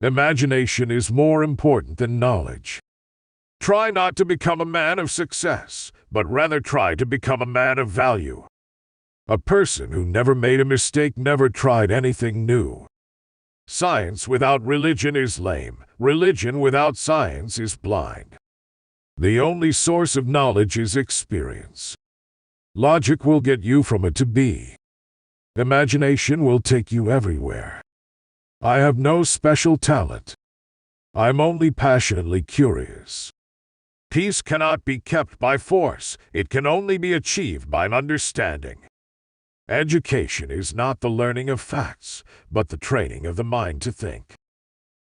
Imagination is more important than knowledge. Try not to become a man of success, but rather try to become a man of value. A person who never made a mistake never tried anything new. Science without religion is lame. Religion without science is blind. The only source of knowledge is experience. Logic will get you from A to B. Imagination will take you everywhere. I have no special talent. I'm only passionately curious. Peace cannot be kept by force. It can only be achieved by understanding. Education is not the learning of facts, but the training of the mind to think.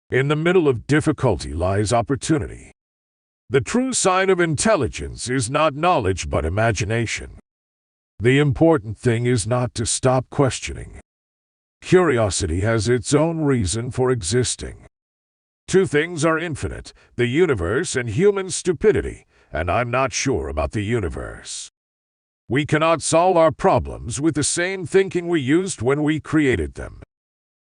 In the middle of difficulty lies opportunity. The true sign of intelligence is not knowledge but imagination. The important thing is not to stop questioning. Curiosity has its own reason for existing. Two things are infinite, the universe and human stupidity, and I'm not sure about the universe. We cannot solve our problems with the same thinking we used when we created them.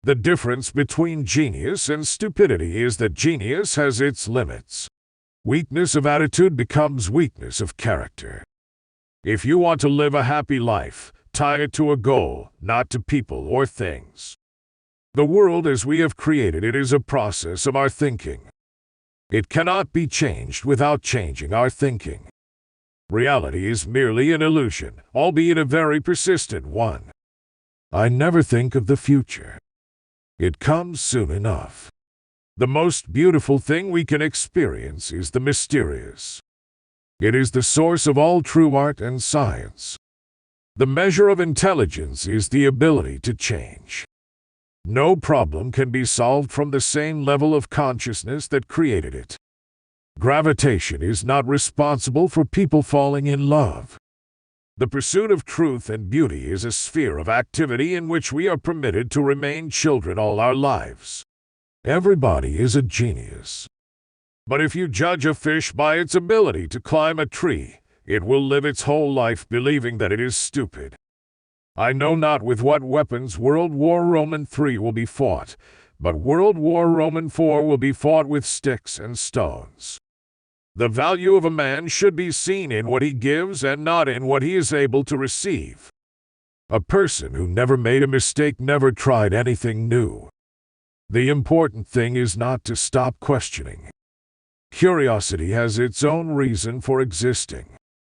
The difference between genius and stupidity is that genius has its limits. Weakness of attitude becomes weakness of character. If you want to live a happy life, tie it to a goal, not to people or things. The world as we have created it is a process of our thinking. It cannot be changed without changing our thinking. Reality is merely an illusion, albeit a very persistent one. I never think of the future. It comes soon enough. The most beautiful thing we can experience is the mysterious. It is the source of all true art and science. The measure of intelligence is the ability to change. No problem can be solved from the same level of consciousness that created it. Gravitation is not responsible for people falling in love. The pursuit of truth and beauty is a sphere of activity in which we are permitted to remain children all our lives. Everybody is a genius. But if you judge a fish by its ability to climb a tree, it will live its whole life believing that it is stupid. I know not with what weapons World War Roman III will be fought, but World War Roman IV will be fought with sticks and stones. The value of a man should be seen in what he gives and not in what he is able to receive. A person who never made a mistake never tried anything new. The important thing is not to stop questioning. Curiosity has its own reason for existing.